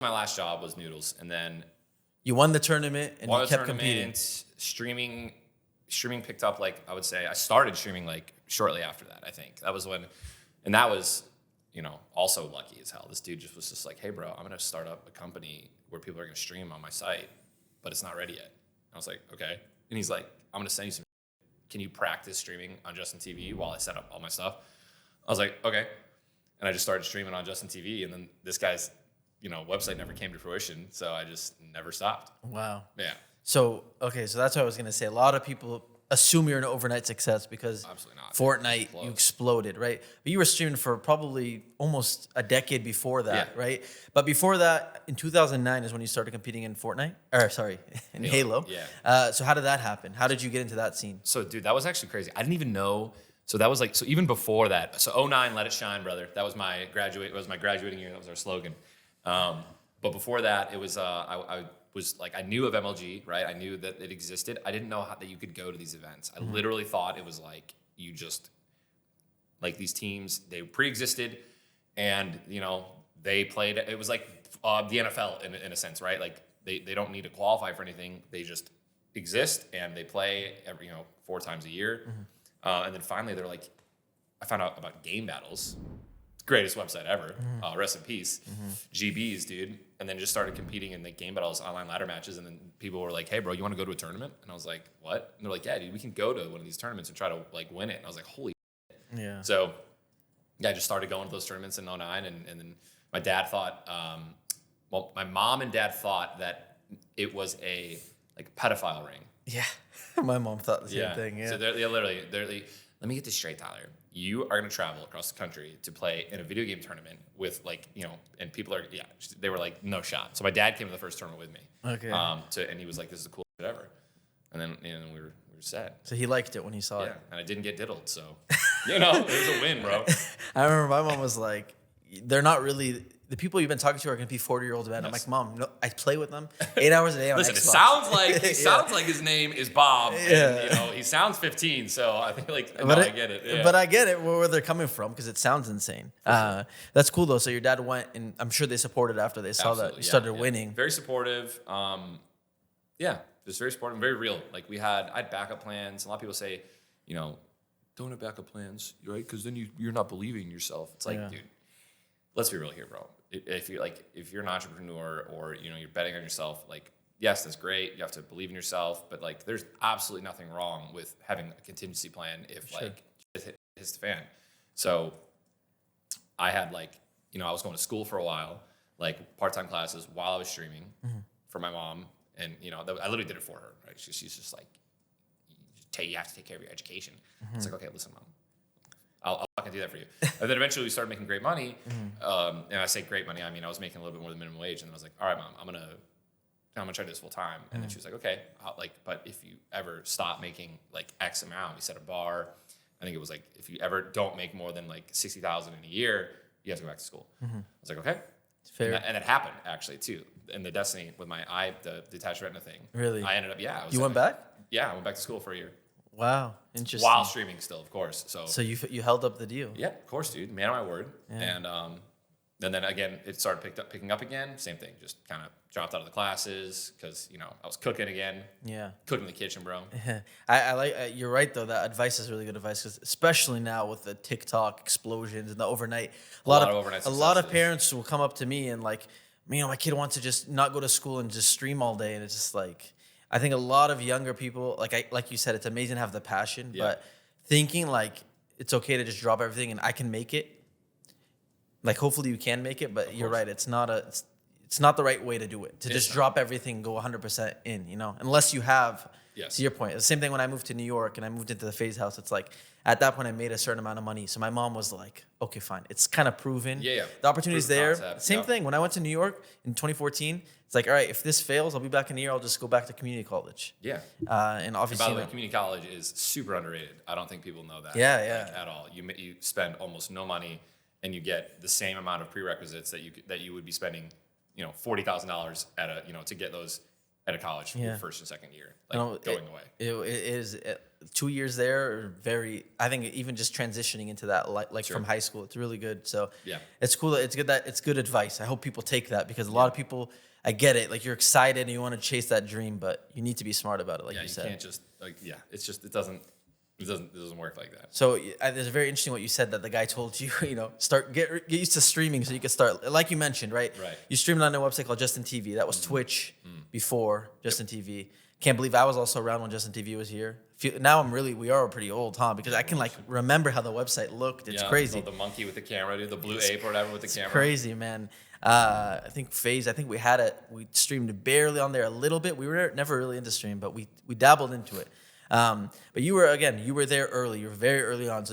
my last job was Noodles, and then You won the tournament and you kept competing. Streaming picked up, like, I would say I started streaming like shortly after that. I think that was when, and that was, also lucky as hell. This dude was just like, hey bro, I'm gonna start up a company where people are gonna stream on my site, but it's not ready yet. I was like, okay. And he's like, I'm gonna send you some. Can you practice streaming on Justin TV while I set up all my stuff? I was like, okay. And I just started streaming on Justin TV, and then this guy's, website never came to fruition, so I just never stopped. Wow. Yeah. So that's what I was going to say. A lot of people assume you're an overnight success because Absolutely not. Fortnite, you exploded, right? But you were streaming for probably almost a decade before that, right? But before that, in 2009 is when you started competing in Fortnite, in Halo. Yeah. So how did that happen? How did you get into that scene? So, dude, that was actually crazy. I didn't even know. So that was so even before that. So 09, let it shine, brother. That was my graduating year. That was our slogan. But before that, it was I knew of MLG, right? I knew that it existed. I didn't know that you could go to these events. I literally thought it was like you just, like, these teams, they pre-existed, and they played. It was like the NFL in a sense, right? Like they don't need to qualify for anything. They just exist and they play every 4 times a year. And then finally, they're like, I found out about Game Battles. Greatest website ever. Rest in peace. GBs, dude. And then just started competing in the Game Battles online ladder matches. And then people were like, hey, bro, you want to go to a tournament? And I was like, what? And they're like, yeah, dude, we can go to one of these tournaments and try to win it. And I was like, holy shit. Yeah. So I just started going to those tournaments in 09. And then my dad thought, my mom and dad thought that it was a pedophile ring. Yeah. My mom thought the same thing. Yeah. So they're literally, let me get this straight, Tyler. You are going to travel across the country to play in a video game tournament with and people are, they were like, no shot. So my dad came to the first tournament with me. Okay. And he was like, this is the coolest shit ever. And then we were set. So he liked it when he saw it. And I didn't get diddled. So, it was a win, bro. I remember my mom was like, they're not really, the people you've been talking to are going to be 40-year-old men. Yes. I'm like, Mom, no, I play with them 8 hours a day on Listen, Xbox. It sounds like his name is Bob. And, he sounds 15. So I think I get it. Yeah. But I get it where they're coming from because it sounds insane. That's cool though. So your dad went, and I'm sure they supported after they saw that you started winning. Very supportive. Just very supportive, very real. Like I had backup plans. A lot of people say, don't have backup plans, right? Because then you're not believing in yourself. It's like, dude, let's be real here, bro. If you're an entrepreneur or you're betting on yourself, yes, that's great. You have to believe in yourself, but there's absolutely nothing wrong with having a contingency plan if shit hits the fan. So I had I was going to school for a while, part-time classes while I was streaming for my mom, and I literally did it for her. Right? She's just like, you have to take care of your education. It's like, okay, listen, Mom. I'll fucking do that for you. And then eventually we started making great money. And I say great money, I mean I was making a little bit more than minimum wage. And then I was like, all right, Mom, I'm gonna try to do this full time. And then she was like, okay, but if you ever stop making X amount, we set a bar. I think it was if you ever don't make more than $60,000 in a year, you have to go back to school. I was like, okay. Fair. And that happened actually too. In the Destiny with my eye, the detached retina thing. Really? I ended up, You went back? Yeah, I went back to school for a year. Wow, interesting. While streaming still, of course. So you held up the deal. Yeah, of course, dude. Man of my word. Yeah. And then again, it started picking up again. Same thing. Just kind of dropped out of the classes because I was cooking again. Yeah, cooking in the kitchen, bro. I like. You're right though. That advice is really good advice because especially now with the TikTok explosions and the overnight, a lot of parents will come up to me and my kid wants to just not go to school and just stream all day, and it's just I think a lot of younger people, like you said, it's amazing to have the passion, but thinking it's okay to just drop everything and I can make it. Hopefully you can make it, but you're right. It's not the right way to do it. Just drop everything and go 100% in, unless you have. Yes. To your point, the same thing when I moved to New York and I moved into the FaZe house. It's at that point I made a certain amount of money. So my mom was like, okay, fine. It's kind of proven. Yeah. The opportunity's there. Concept. Same thing. When I went to New York in 2014, it's all right, if this fails, I'll be back in a year. I'll just go back to community college. Yeah. And obviously. And by the way, community college is super underrated. I don't think people know that. Yeah. At all. You spend almost no money and you get the same amount of prerequisites that you would be spending, $40,000 at to get those at a college for your first and second year, going away. It is. 2 years there are very. I think even just transitioning into that, like Sure. from high school, it's really good. So Yeah. it's cool. It's good that it's good advice. I hope people take that because a lot of people. I get it. Like you're excited and you want to chase that dream, but you need to be smart about it, like Yeah, you you said. can't just it's just it doesn't work like that. So it's very interesting what you said that the guy told you, get used to streaming so you could start, like you mentioned, right? Right. You streamed on a website called Justin TV. That was Twitch before Justin TV. Can't believe I was also around when Justin TV was here. Now we are pretty old, huh? Because I can like remember how the website looked. It's crazy. The monkey with the camera, dude, the blue ape or whatever with the camera. Crazy, man. I think FaZe, we streamed barely on there a little bit. We were never really into stream, but we dabbled into it. But you were there early. You were very early on. So